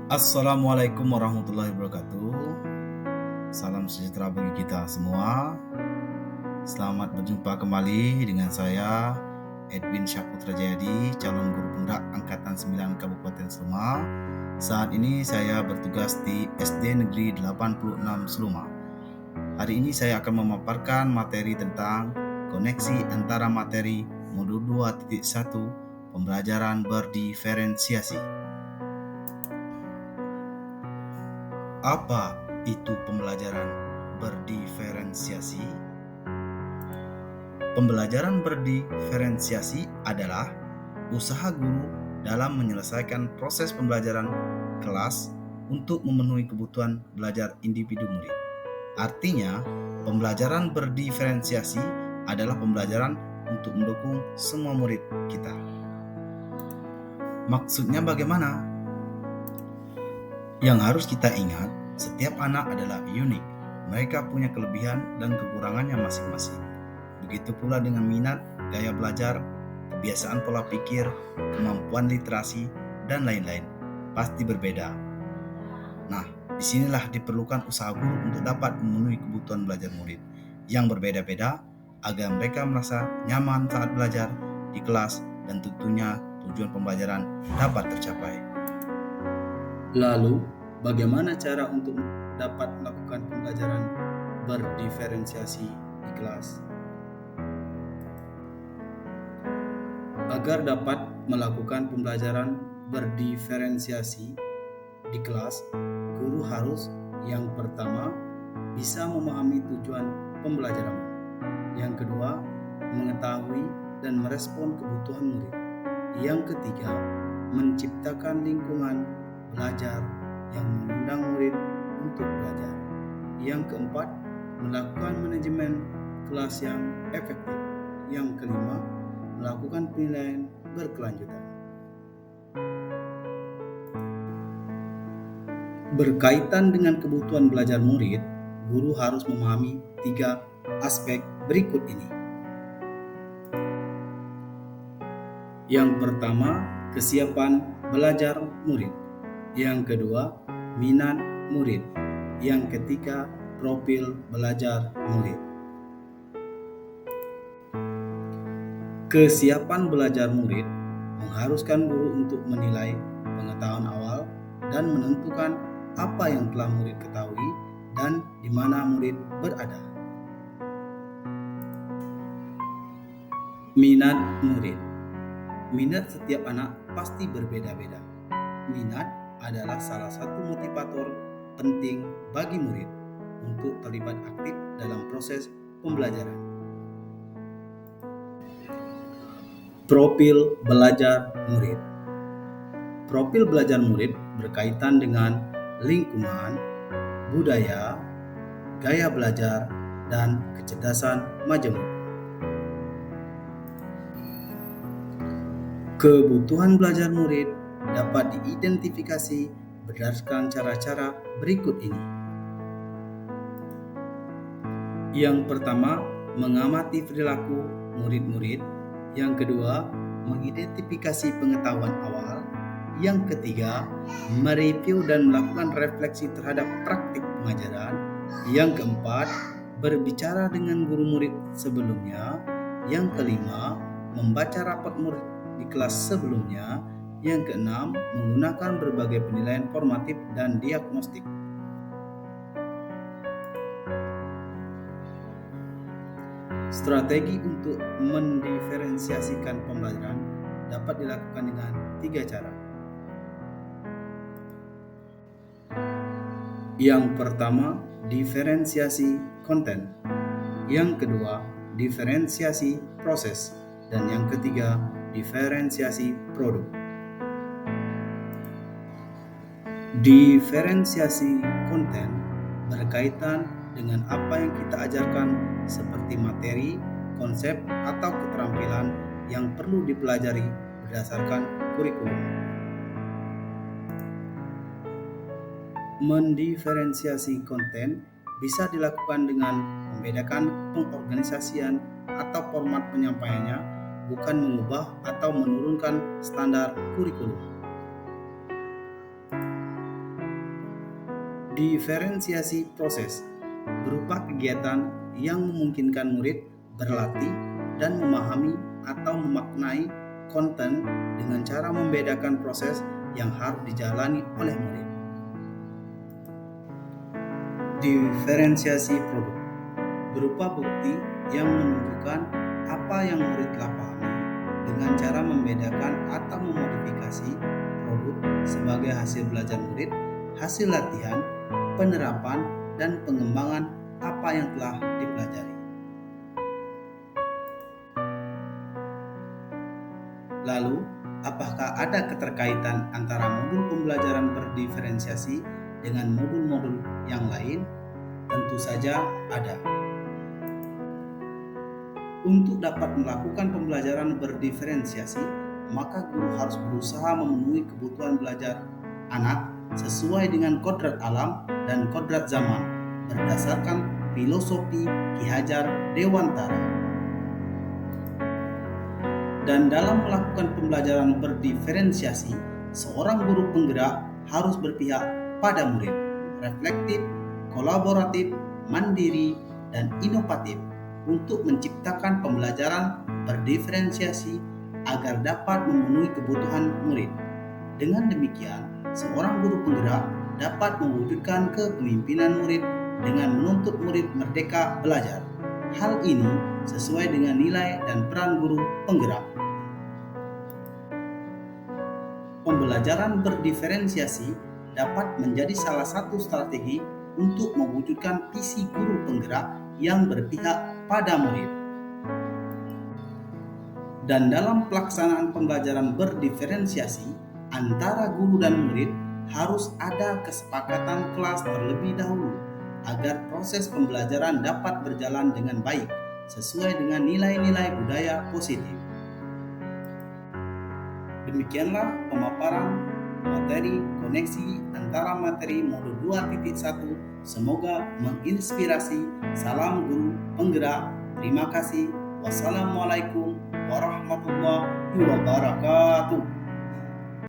Assalamualaikum warahmatullahi wabarakatuh. Salam sejahtera bagi kita semua. Selamat berjumpa kembali dengan saya Edwin Syaputra Jayadi, calon guru penggerak angkatan 9 Kabupaten Seluma. Saat ini saya bertugas di SD Negeri 86 Seluma. Hari ini saya akan memaparkan materi tentang koneksi antara materi modul 2.1 pembelajaran berdiferensiasi. Apa itu pembelajaran berdiferensiasi? Pembelajaran berdiferensiasi adalah usaha guru dalam menyelesaikan proses pembelajaran kelas untuk memenuhi kebutuhan belajar individu murid. Artinya, pembelajaran berdiferensiasi adalah pembelajaran untuk mendukung semua murid kita. Maksudnya bagaimana? Yang harus kita ingat, setiap anak adalah unik. Mereka punya kelebihan dan kekurangannya masing-masing. Begitu pula dengan minat, gaya belajar, kebiasaan pola pikir, kemampuan literasi, dan lain-lain. Pasti berbeda. Nah, disinilah diperlukan usaha guru untuk dapat memenuhi kebutuhan belajar murid yang berbeda-beda agar mereka merasa nyaman saat belajar di kelas dan tentunya tujuan pembelajaran dapat tercapai. Lalu, bagaimana cara untuk dapat melakukan pembelajaran berdiferensiasi di kelas? Agar dapat melakukan pembelajaran berdiferensiasi di kelas, guru harus yang pertama bisa memahami tujuan pembelajaran. Yang kedua, mengetahui dan merespon kebutuhan murid. Yang ketiga, menciptakan lingkungan belajar yang mengundang murid untuk belajar. Yang keempat, melakukan manajemen kelas yang efektif. Yang kelima, melakukan penilaian berkelanjutan. Berkaitan dengan kebutuhan belajar murid, guru harus memahami 3 aspek berikut ini. Yang pertama, kesiapan belajar murid. Yang kedua, minat murid. Yang ketiga, profil belajar murid. Kesiapan belajar murid mengharuskan guru untuk menilai pengetahuan awal dan menentukan apa yang telah murid ketahui dan di mana murid berada. Minat murid. Minat setiap anak pasti berbeda-beda. Minat adalah salah satu motivator penting bagi murid untuk terlibat aktif dalam proses pembelajaran. Profil belajar murid. Profil belajar murid berkaitan dengan lingkungan, budaya, gaya belajar, dan kecerdasan majemuk. Kebutuhan belajar murid dapat diidentifikasi berdasarkan cara-cara berikut ini. Yang pertama, mengamati perilaku murid-murid. Yang kedua, mengidentifikasi pengetahuan awal. Yang ketiga, mereview dan melakukan refleksi terhadap praktik pengajaran. Yang keempat, berbicara dengan guru murid sebelumnya. Yang kelima, membaca rapot murid di kelas sebelumnya. Yang keenam, menggunakan berbagai penilaian formatif dan diagnostik. Strategi untuk mendiferensiasikan pembelajaran dapat dilakukan dengan 3 cara. Yang pertama, diferensiasi konten. Yang kedua, diferensiasi proses. Dan yang ketiga, diferensiasi produk. Diferensiasi konten berkaitan dengan apa yang kita ajarkan seperti materi, konsep, atau keterampilan yang perlu dipelajari berdasarkan kurikulum. Mendiferensiasi konten bisa dilakukan dengan membedakan pengorganisasian atau format penyampaiannya, bukan mengubah atau menurunkan standar kurikulum. Diferensiasi proses berupa kegiatan yang memungkinkan murid berlatih dan memahami atau memaknai konten dengan cara membedakan proses yang harus dijalani oleh murid. Diferensiasi produk berupa bukti yang menunjukkan apa yang murid telah pahami dengan cara membedakan atau memodifikasi produk sebagai hasil belajar murid, hasil latihan, penerapan, dan pengembangan apa yang telah dipelajari. Lalu, apakah ada keterkaitan antara modul pembelajaran berdiferensiasi dengan modul-modul yang lain? Tentu saja ada. Untuk dapat melakukan pembelajaran berdiferensiasi, maka guru harus berusaha memenuhi kebutuhan belajar anak sesuai dengan kodrat alam dan kodrat zaman berdasarkan filosofi Ki Hajar Dewantara. Dan dalam melakukan pembelajaran berdiferensiasi, seorang guru penggerak harus berpihak pada murid, reflektif, kolaboratif, mandiri, dan inovatif untuk menciptakan pembelajaran berdiferensiasi agar dapat memenuhi kebutuhan murid. Dengan demikian, seorang guru penggerak dapat mewujudkan kepemimpinan murid dengan menuntut murid merdeka belajar. Hal ini sesuai dengan nilai dan peran guru penggerak. Pembelajaran berdiferensiasi dapat menjadi salah satu strategi untuk mewujudkan visi guru penggerak yang berpihak pada murid. Dan dalam pelaksanaan pembelajaran berdiferensiasi antara guru dan murid harus ada kesepakatan kelas terlebih dahulu agar proses pembelajaran dapat berjalan dengan baik sesuai dengan nilai-nilai budaya positif. Demikianlah pemaparan materi koneksi antara materi modul 2.1. Semoga menginspirasi. Salam guru penggerak. Terima kasih. Wassalamualaikum warahmatullahi wabarakatuh.